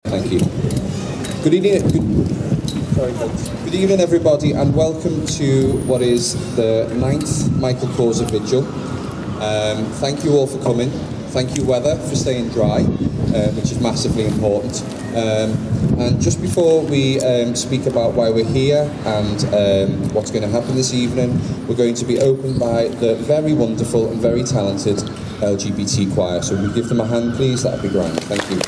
Thank you. Good evening, everybody, and welcome to what is the 9th Michael Cllr Vigil. Thank you all for coming. Thank you, weather, for staying dry, which is massively important. And just before we speak about why we're here and what's going to happen this evening, we're going to be opened by the very wonderful and very talented LGBT choir. So if we give them a hand, please, that'd be grand. Thank you.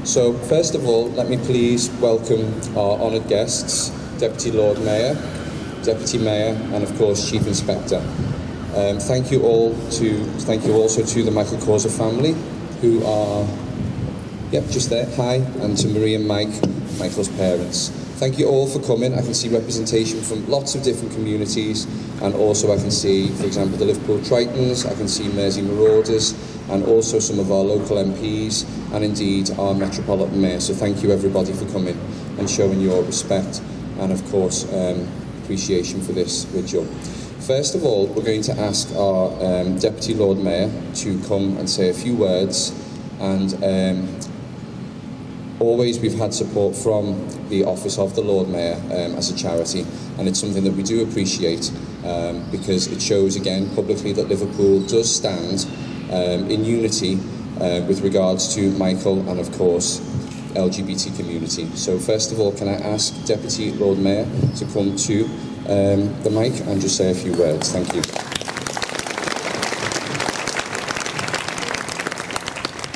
So, first of all, let me please welcome our honoured guests, Deputy Lord Mayor, Deputy Mayor, and of course Chief Inspector. Thank you also to the Michael Cllr family, who are, just there, hi, and to Marie and Mike, Michael's parents. Thank you all for coming. I can see representation from lots of different communities, and also I can see, for example, the Liverpool Tritons, I can see Mersey Marauders, and also some of our local MPs, and indeed our Metropolitan Mayor. So thank you everybody for coming and showing your respect and of course appreciation for this vigil. First of all, we're going to ask our Deputy Lord Mayor to come and say a few words, and always we've had support from the Office of the Lord Mayor as a charity, and it's something that we do appreciate because it shows again publicly that Liverpool does stand in unity with regards to Michael and of course LGBT community. So first of all, can I ask Deputy Lord Mayor to come to the mic and just say a few words. Thank you.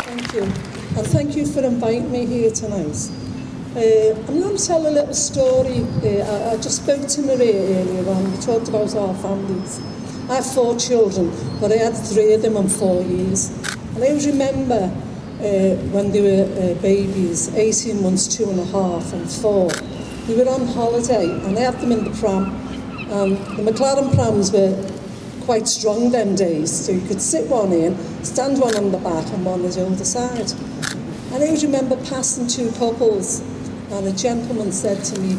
Thank you. And thank you for inviting me here tonight. I'm going to tell a little story. I just spoke to Maria earlier on. We talked about our families. I have 4 children, but I had 3 of them in 4 years. And I always remember when they were babies, 18 months, 2.5 and 4. We were on holiday and I had them in the pram. And the McLaren prams were quite strong them days, so you could sit one in, stand one on the back and one on the other side. And I always remember passing 2 couples, and a gentleman said to me,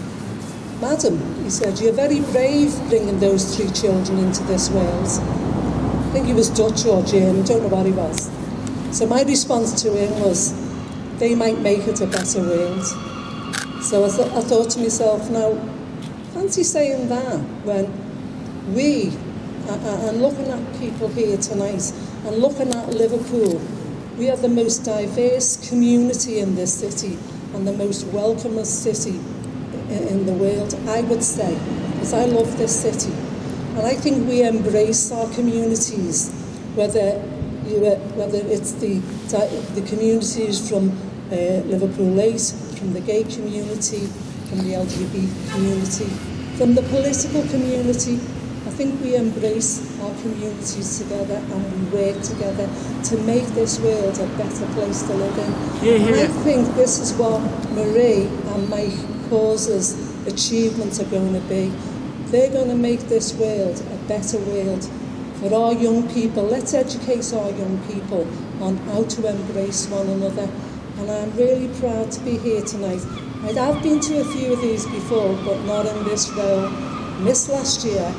"Madam," he said, "you're very brave bringing those 3 children into this world." I think he was Dutch or German, don't know what he was. So my response to him was, "They might make it a better world." So I thought to myself, now, fancy saying that when we, and looking at people here tonight, and looking at Liverpool, we are the most diverse community in this city, and the most welcomest city in the world, I would say, because I love this city. And I think we embrace our communities, whether it's the communities from Liverpool 8, from the gay community, from the LGBT community, from the political community. I think we embrace our communities together and we work together to make this world a better place to live in. And I think this is what Marie and Mike Cause's achievements are going to be. They're going to make this world a better world for our young people. Let's educate our young people on how to embrace one another. And I'm really proud to be here tonight. I've been to a few of these before, but not in this role. Missed last year.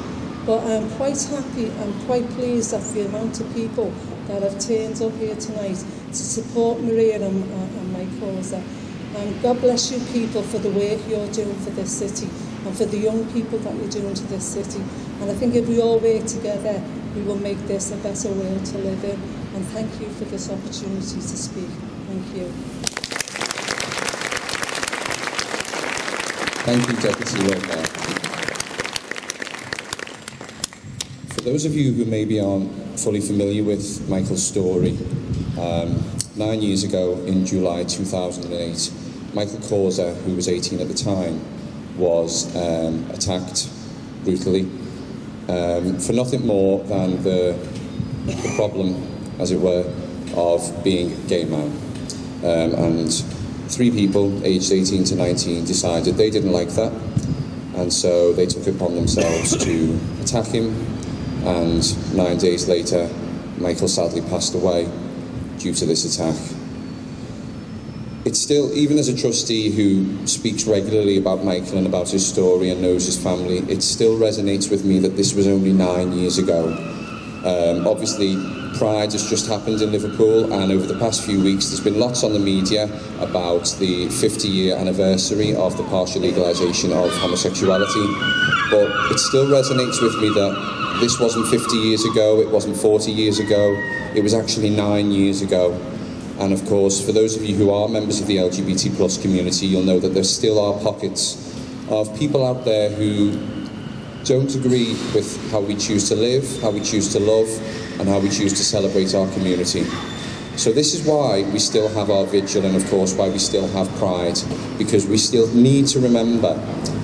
But I'm quite happy and quite pleased at the amount of people that have turned up here tonight to support Maria and my cause. And God bless you people for the work you're doing for this city and for the young people that you're doing to this city. And I think if we all work together, we will make this a better world to live in. And thank you for this opportunity to speak. Thank you. Thank you, Deputy Lord Mayor. For those of you who maybe aren't fully familiar with Michael's story, 9 years ago in July 2008, Michael Cllr, who was 18 at the time, was attacked brutally for nothing more than the problem, as it were, of being a gay man. And 3 people, aged 18 to 19, decided they didn't like that, and so they took it upon themselves to attack him, and 9 days later, Michael sadly passed away due to this attack. It's still, even as a trustee who speaks regularly about Michael and about his story and knows his family, it still resonates with me that this was only 9 years ago. Obviously, Pride has just happened in Liverpool, and over the past few weeks there's been lots on the media about the 50-year anniversary of the partial legalisation of homosexuality, but it still resonates with me that this wasn't 50 years ago, it wasn't 40 years ago, it was actually 9 years ago. And of course, for those of you who are members of the LGBT plus community, you'll know that there still are pockets of people out there who don't agree with how we choose to live, how we choose to love, and how we choose to celebrate our community. So this is why we still have our vigil, and of course why we still have Pride, because we still need to remember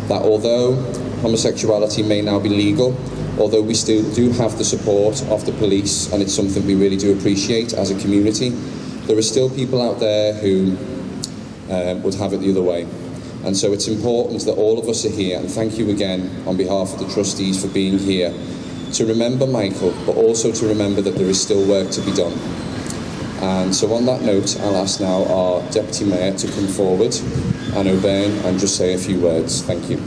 that although homosexuality may now be legal, although we still do have the support of the police, and it's something we really do appreciate as a community, there are still people out there who would have it the other way. And so it's important that all of us are here, and thank you again on behalf of the trustees for being here, to remember Michael, but also to remember that there is still work to be done. And so on that note, I'll ask now our Deputy Mayor to come forward, Ann O'Byrne, and just say a few words. Thank you.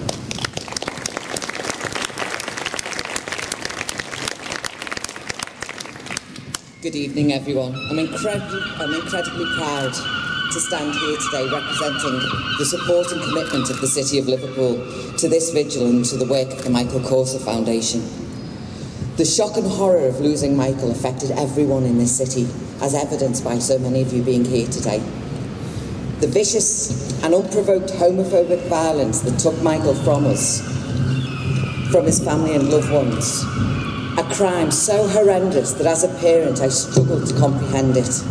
Good evening, everyone. I'm incredibly proud to stand here today representing the support and commitment of the City of Liverpool to this vigil and to the work of the Michael Cllr Foundation. The shock and horror of losing Michael affected everyone in this city, as evidenced by so many of you being here today. The vicious and unprovoked homophobic violence that took Michael from us from his family and loved ones. A crime so horrendous that as a parent I struggled to comprehend it.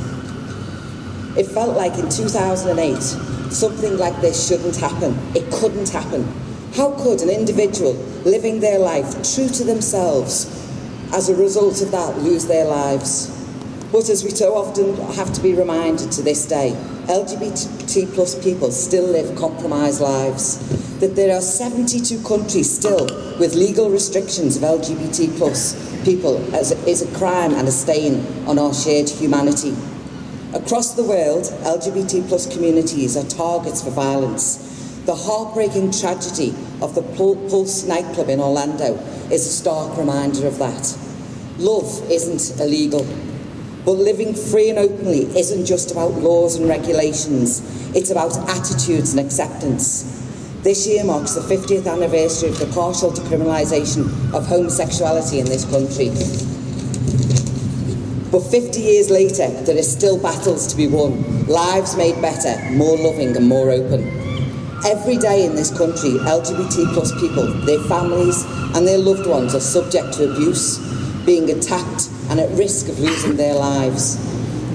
It felt like in 2008 something like this shouldn't happen. It couldn't happen. How could an individual living their life true to themselves as a result of that lose their lives? But as we so often have to be reminded to this day, LGBT plus people still live compromised lives, that there are 72 countries still with legal restrictions of LGBT plus people as is a crime and a stain on our shared humanity. Across the world, LGBT plus communities are targets for violence. The heartbreaking tragedy of the Pulse nightclub in Orlando is a stark reminder of that. Love isn't illegal, but living free and openly isn't just about laws and regulations, it's about attitudes and acceptance. This year marks the 50th anniversary of the partial decriminalisation of homosexuality in this country. But 50 years later, there are still battles to be won, lives made better, more loving and more open. Every day in this country, LGBT plus people, their families and their loved ones are subject to abuse, being attacked and at risk of losing their lives.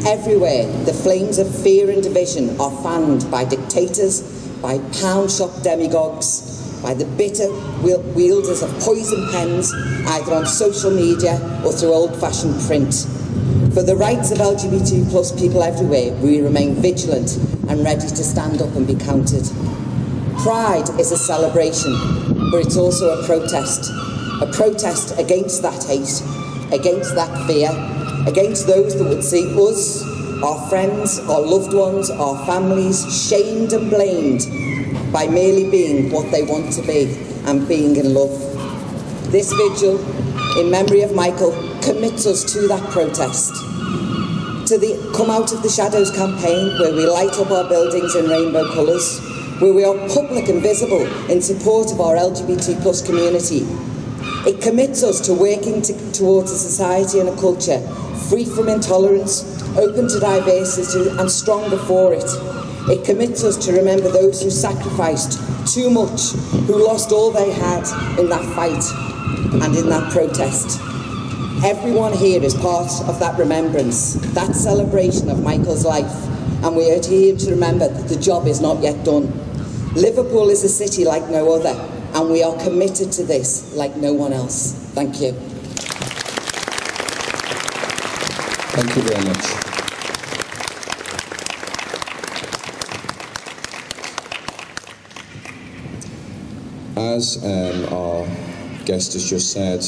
Everywhere, the flames of fear and division are fanned by dictators, by pound shop demagogues, by the bitter wielders of poison pens, either on social media or through old-fashioned print. For the rights of LGBT plus people everywhere, we remain vigilant and ready to stand up and be counted. Pride is a celebration, but it's also a protest against that hate, against that fear, against those that would see us, our friends, our loved ones, our families, shamed and blamed by merely being what they want to be and being in love. This vigil, in memory of Michael, commits us to that protest, to the Come Out of the Shadows campaign, where we light up our buildings in rainbow colours, where we are public and visible in support of our LGBT plus community. It commits us to working towards a society and a culture free from intolerance, open to diversity and stronger for it. It commits us to remember those who sacrificed too much, who lost all they had in that fight and in that protest. Everyone here is part of that remembrance, that celebration of Michael's life, and we are here to remember that the job is not yet done. Liverpool is a city like no other, and we are committed to this like no one else. Thank you. Thank you very much. As our guest has just said,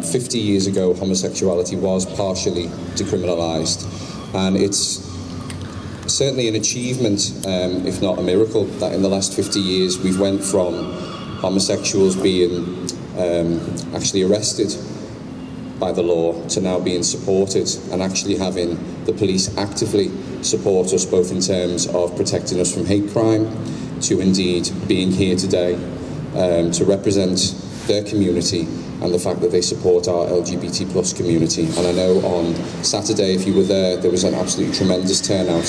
50 years ago homosexuality was partially decriminalised, and it's certainly an achievement, if not a miracle, that in the last 50 years we've went from homosexuals being actually arrested by the law to now being supported and actually having the police actively support us, both in terms of protecting us from hate crime to indeed being here today to represent their community and the fact that they support our LGBT plus community. And I know on Saturday, if you were there was an absolutely tremendous turnout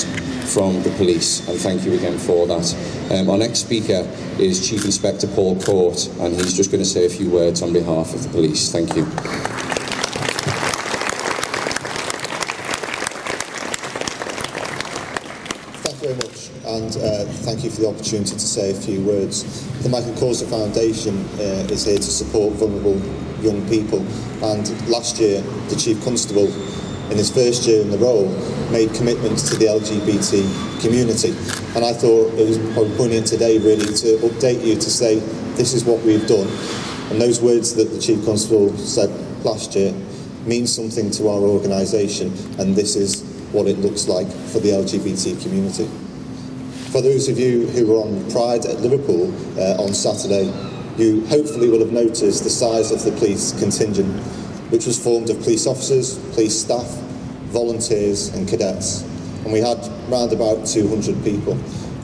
from the police, and thank you again for that. Our next speaker is Chief Inspector Paul Court, and he's just going to say a few words on behalf of the police. Thank you. Thank you very much, and thank you for the opportunity to say a few words. The Michael Cllr Foundation is here to support vulnerable young people, and last year the Chief Constable, in his first year in the role, made commitments to the LGBT community, and I thought it was probably poignant today really to update you to say this is what we've done, and those words that the Chief Constable said last year mean something to our organisation, and this is what it looks like for the LGBT community. For those of you who were on Pride at Liverpool on Saturday, you hopefully will have noticed the size of the police contingent, which was formed of police officers, police staff, volunteers and cadets. And we had round about 200 people,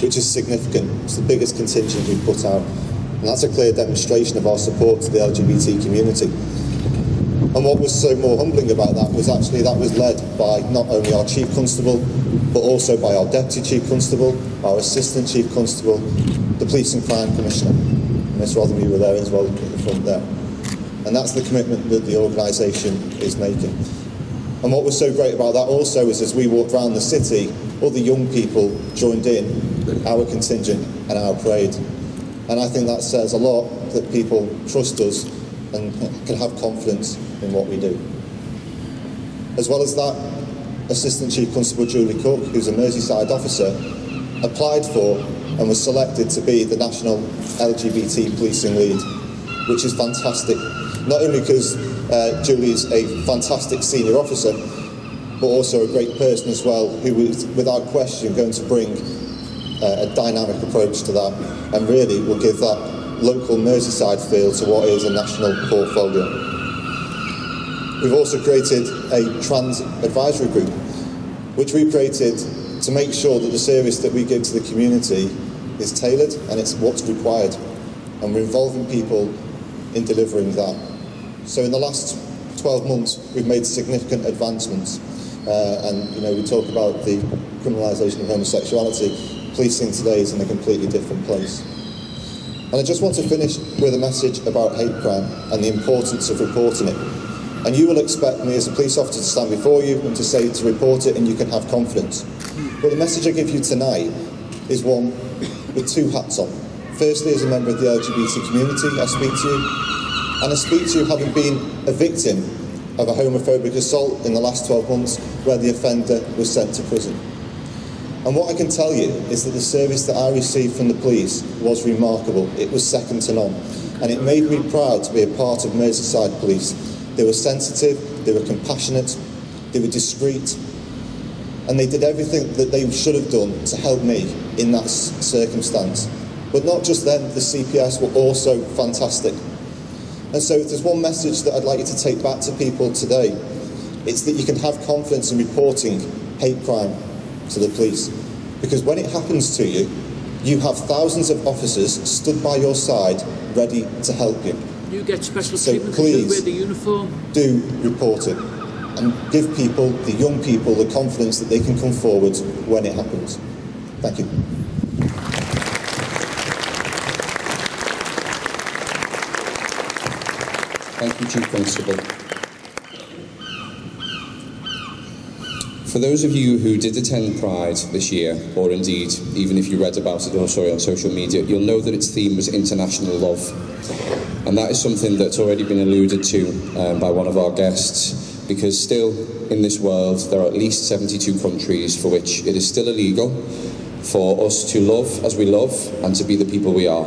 which is significant. It's the biggest contingent we've put out. And that's a clear demonstration of our support to the LGBT community. And what was so more humbling about that was actually that was led by not only our Chief Constable, but also by our Deputy Chief Constable, our Assistant Chief Constable, the Police and Crime Commissioner. Miss Rotheram, you were there as well at the front there. And that's the commitment that the organisation is making. And what was so great about that also is as we walked around the city, all the young people joined in our contingent and our parade. And I think that says a lot that people trust us and can have confidence in what we do. As well as that, Assistant Chief Constable Julie Cook, who's a Merseyside officer, applied for and was selected to be the National LGBT Policing Lead, which is fantastic. Not only because Julie is a fantastic senior officer, but also a great person as well, who is without question going to bring a dynamic approach to that and really will give that local Merseyside feel to what is a national portfolio. We've also created a trans advisory group, which we created to make sure that the service that we give to the community is tailored and it's what's required. And we're involving people in delivering that. So in the last 12 months, we've made significant advancements. And we talk about the criminalisation of homosexuality. Policing today is in a completely different place. And I just want to finish with a message about hate crime and the importance of reporting it. And you will expect me as a police officer to stand before you and to say to report it and you can have confidence. But the message I give you tonight is one with two hats on. Firstly, as a member of the LGBT community, I speak to you. And I speak to you having been a victim of a homophobic assault in the last 12 months where the offender was sent to prison. And what I can tell you is that the service that I received from the police was remarkable. It was second to none. And it made me proud to be a part of Merseyside Police. They were sensitive, they were compassionate, they were discreet, and they did everything that they should have done to help me in that circumstance. But not just them, the CPS were also fantastic. And so if there's one message that I'd like you to take back to people today, it's that you can have confidence in reporting hate crime to the police. Because when it happens to you, you have thousands of officers stood by your side ready to help you. You get special so treatment please because you wear the uniform. Do report it and give people, the young people, the confidence that they can come forward when it happens. Thank you. Thank you, Chief Constable. For those of you who did attend Pride this year, or indeed, even if you read about it on social media, you'll know that its theme was international love. And that is something that's already been alluded to by one of our guests, because still in this world there are at least 72 countries for which it is still illegal for us to love as we love and to be the people we are.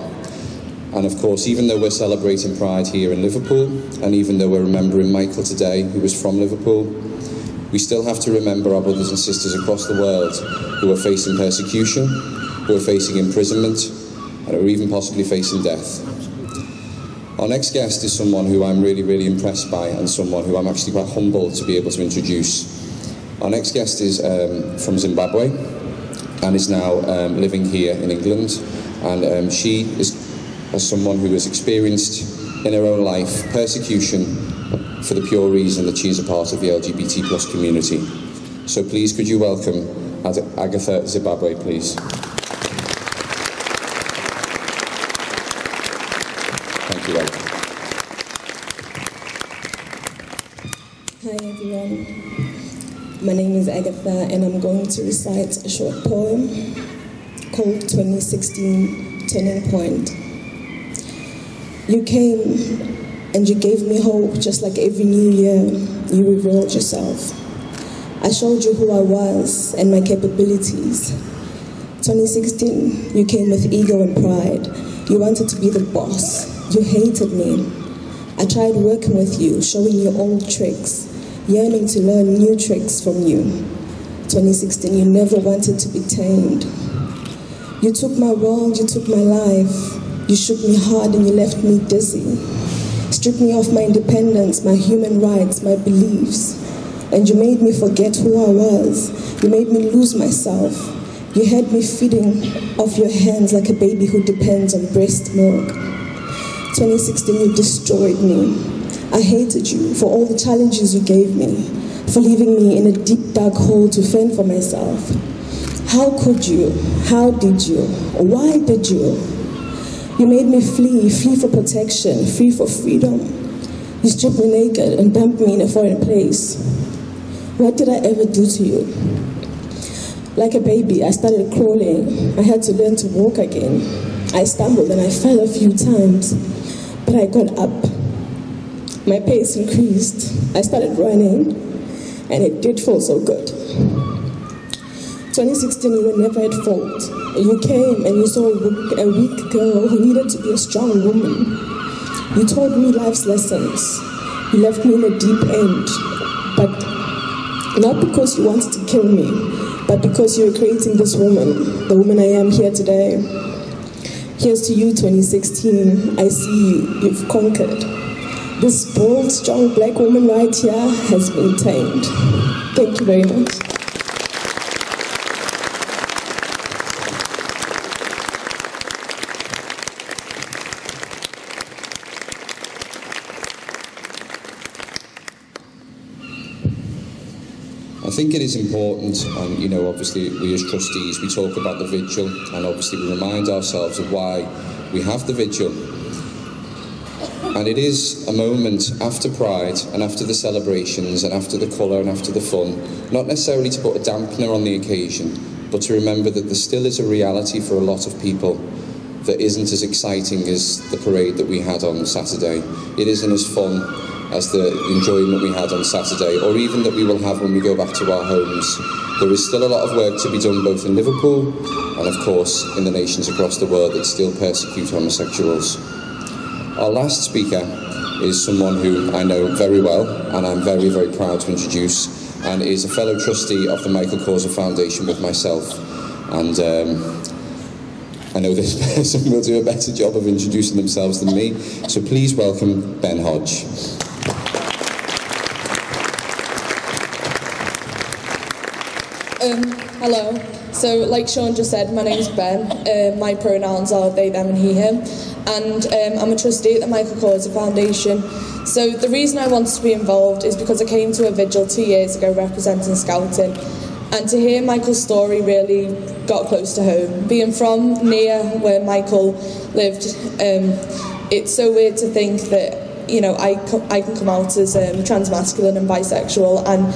And of course, even though we're celebrating Pride here in Liverpool, and even though we're remembering Michael today, who was from Liverpool, we still have to remember our brothers and sisters across the world who are facing persecution, who are facing imprisonment, and are even possibly facing death. Our next guest is someone who I'm really, really impressed by, and someone who I'm actually quite humbled to be able to introduce. Our next guest is from Zimbabwe, and is now living here in England, and she is someone who has experienced in her own life persecution for the pure reason that she is a part of the LGBT plus community. So please could you welcome Agatha Zimbabwe, please. Thank you, Agatha. Hi everyone, my name is Agatha and I'm going to recite a short poem called 2016 Turning Point. You came and you gave me hope, just like every new year, you revealed yourself. I showed you who I was and my capabilities. 2016, you came with ego and pride. You wanted to be the boss. You hated me. I tried working with you, showing you old tricks, yearning to learn new tricks from you. 2016, you never wanted to be tamed. You took my world, you took my life. You shook me hard and you left me dizzy. Stripped me of my independence, my human rights, my beliefs. And you made me forget who I was. You made me lose myself. You had me feeding off your hands like a baby who depends on breast milk. 2016, you destroyed me. I hated you for all the challenges you gave me, for leaving me in a deep, dark hole to fend for myself. How could you? How did you? Why did you? You made me flee for protection, free for freedom. You stripped me naked and dumped me in a foreign place. What did I ever do to you? Like a baby, I started crawling. I had to learn to walk again. I stumbled and I fell a few times, but I got up. My pace increased. I started running, and it did feel so good. 2016, you were never at fault. You came and you saw a weak girl who needed to be a strong woman. You taught me life's lessons. You left me in a deep end, but not because you wanted to kill me, but because you were creating this woman, the woman I am here today. Here's to you, 2016. I see you've conquered. This bold, strong black woman right here has been tamed. Thank you very much. I think it is important, and obviously we as trustees, we talk about the vigil, and obviously we remind ourselves of why we have the vigil. And it is a moment after Pride, and after the celebrations, and after the colour, and after the fun, not necessarily to put a dampener on the occasion, but to remember that there still is a reality for a lot of people that isn't as exciting as the parade that we had on Saturday. It isn't as fun as the enjoyment we had on Saturday, or even that we will have when we go back to our homes. There is still a lot of work to be done both in Liverpool and of course in the nations across the world that still persecute homosexuals. Our last speaker is someone who I know very well and I'm very, very proud to introduce, and is a fellow trustee of the Michael Cllr Foundation with myself, and I know this person will do a better job of introducing themselves than me, so please welcome Ben Hodge. Hello. So, like Sean just said, my name's Ben. My pronouns are they, them and he, him. And I'm a trustee at the Michael Cllr Foundation. So the reason I wanted to be involved is because I came to a vigil 2 years ago representing Scouting. And to hear Michael's story really got close to home. Being from near where Michael lived, it's so weird to think that, I can come out as transmasculine and bisexual, and,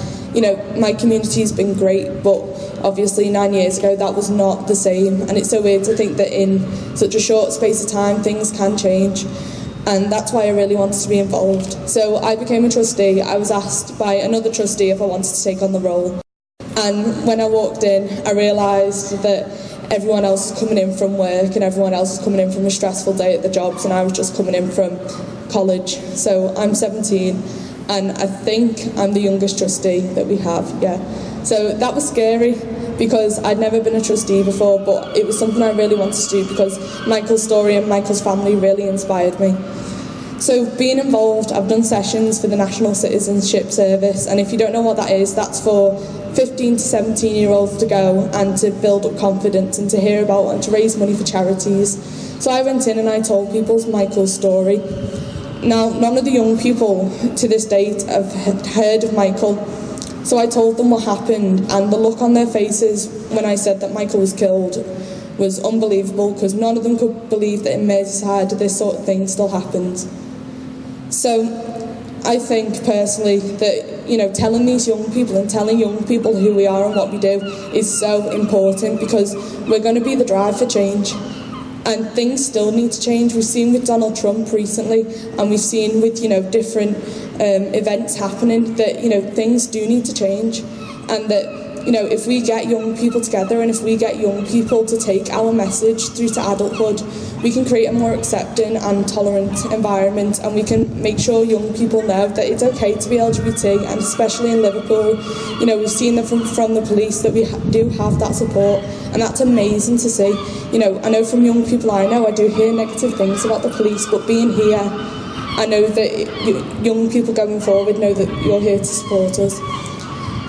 my community's been great, but obviously 9 years ago that was not the same, and it's so weird to think that in such a short space of time things can change, and that's why I really wanted to be involved. So I became a trustee. I was asked by another trustee if I wanted to take on the role, and when I walked in I realised that everyone else is coming in from work and everyone else is coming in from a stressful day at the jobs, and I was just coming in from college. So I'm 17 and I think I'm the youngest trustee that we have, yeah. So that was scary because I'd never been a trustee before, but it was something I really wanted to do because Michael's story and Michael's family really inspired me. So being involved, I've done sessions for the National Citizenship Service, and if you don't know what that is, that's for 15 to 17-year-olds to go and to build up confidence and to hear about and to raise money for charities. So I went in and I told people Michael's story. Now, none of the young people to this date have heard of Michael, so I told them what happened, and the look on their faces when I said that Michael was killed was unbelievable, because none of them could believe that in Merseyside this sort of thing still happens. So I think personally that, telling these young people and telling young people who we are and what we do is so important, because we're going to be the drive for change. And things still need to change. We've seen with Donald Trump recently, and we've seen with, different events happening that, things do need to change. And that, if we get young people together and if we get young people to take our message through to adulthood, we can create a more accepting and tolerant environment, and we can make sure young people know that it's okay to be LGBT, and especially in Liverpool, we've seen that from the police that we do have that support, and that's amazing to see. I know from young people I do hear negative things about the police, but being here, I know that young people going forward know that you're here to support us.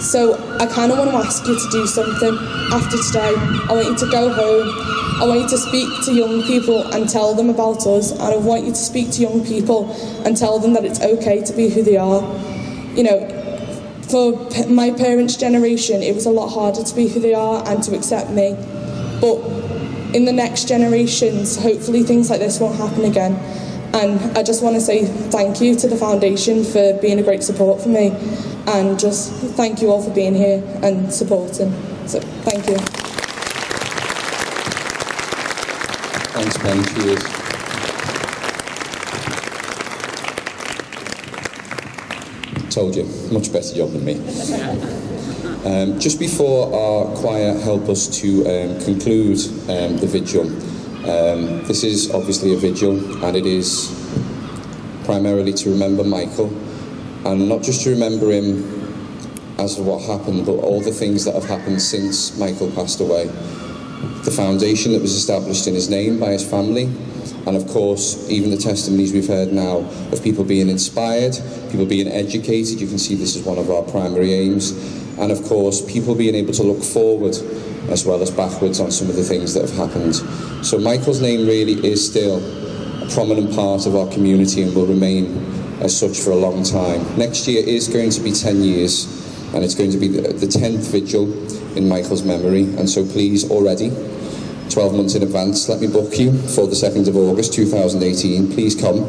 So I kind of want to ask you to do something after today. I want you to go home. I want you to speak to young people and tell them about us. And I want you to speak to young people and tell them that it's okay to be who they are. For my parents' generation, it was a lot harder to be who they are and to accept me. But in the next generations, hopefully things like this won't happen again. And I just want to say thank you to the foundation for being a great support for me, and just thank you all for being here and supporting. So thank you. Thanks, Ben. Cheers. Told you, much better job than me. Just before our choir help us to conclude the vigil, this is obviously a vigil, and it is primarily to remember Michael, and not just to remember him as what happened, but all the things that have happened since Michael passed away. The foundation that was established in his name by his family, and of course, even the testimonies we've heard now of people being inspired, people being educated. You can see this is one of our primary aims. And of course, people being able to look forward as well as backwards on some of the things that have happened. So Michael's name really is still a prominent part of our community and will remain as such for a long time. Next year is going to be 10 years, and it's going to be the 10th vigil in Michael's memory. And so please, already, 12 months in advance, let me book you for the 2nd of August 2018. Please come.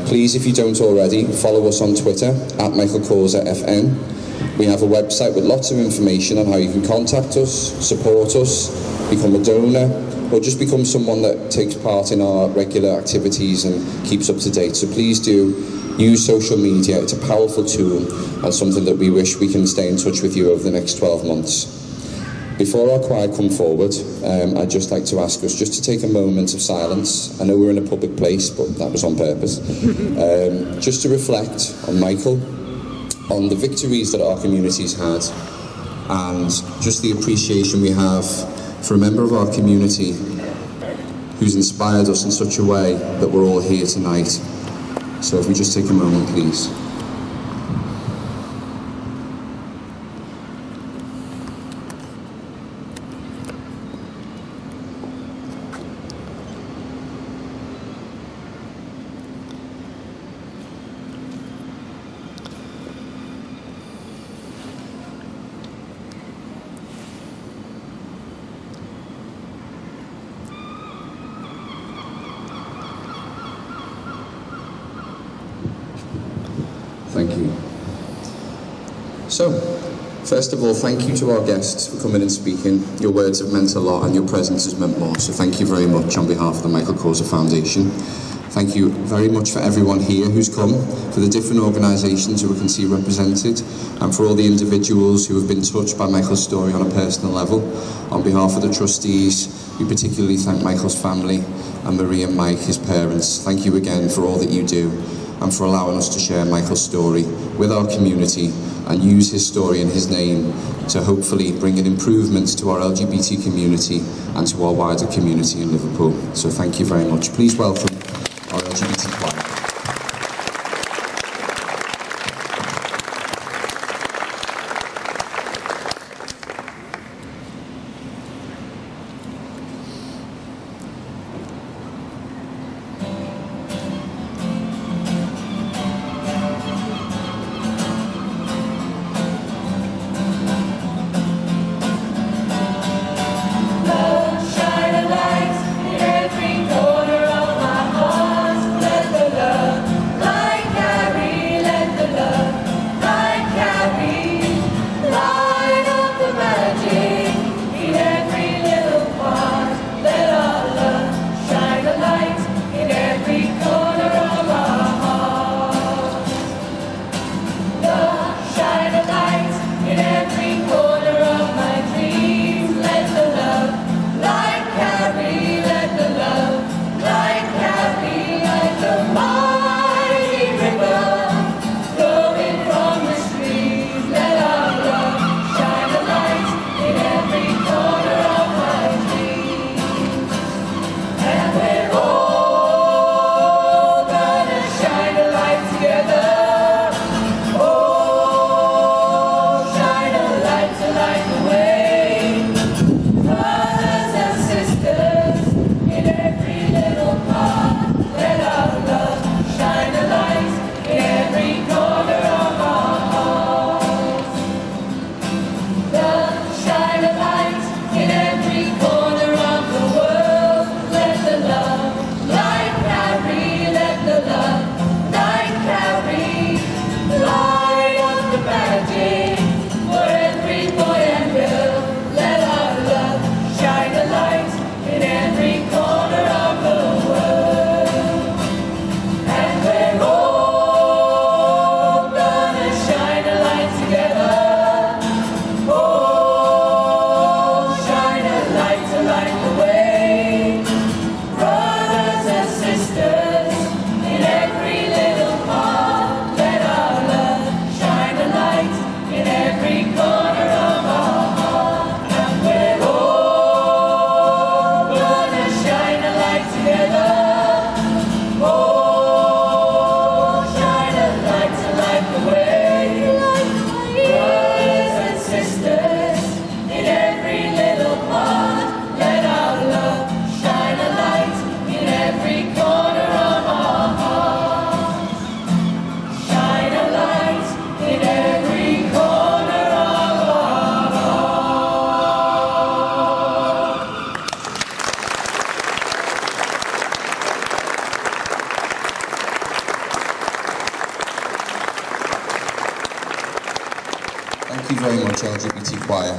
Please, if you don't already, follow us on Twitter at Cllr FN. We have a website with lots of information on how you can contact us, support us, become a donor, or just become someone that takes part in our regular activities and keeps up to date. So please do use social media. It's a powerful tool and something that we wish we can stay in touch with you over the next 12 months. Before our choir come forward, I'd just like to ask us just to take a moment of silence. I know we're in a public place, but that was on purpose. Just to reflect on Michael, on the victories that our community's had, and just the appreciation we have for a member of our community who's inspired us in such a way that we're all here tonight. So if we just take a moment, please. Thank you. So, first of all, thank you to our guests for coming and speaking. Your words have meant a lot and your presence has meant more, so thank you very much on behalf of the Michael Cllr Foundation. Thank you very much for everyone here who's come, for the different organisations who we can see represented, and for all the individuals who have been touched by Michael's story on a personal level. On behalf of the trustees, we particularly thank Michael's family and Marie and Mike, his parents. Thank you again for all that you do, and for allowing us to share Michael's story with our community and use his story and his name to hopefully bring in improvements to our LGBT community and to our wider community in Liverpool. So thank you very much. Please welcome our LGBT choir. Shine a light in every corner of my heart. Let you very much, LGBT Choir.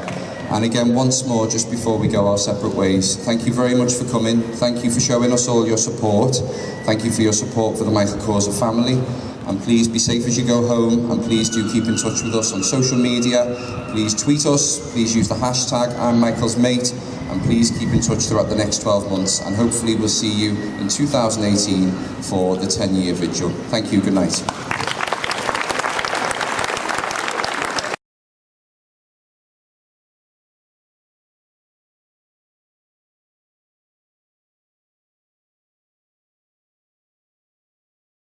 And again, once more, just before we go our separate ways, thank you very much for coming. Thank you for showing us all your support. Thank you for your support for the Michael Cllr family. And please be safe as you go home, and please do keep in touch with us on social media. Please tweet us, please use the hashtag I'm Michael's mate, and please keep in touch throughout the next 12 months, and hopefully we'll see you in 2018 for the 10-year vigil. Thank you, good night.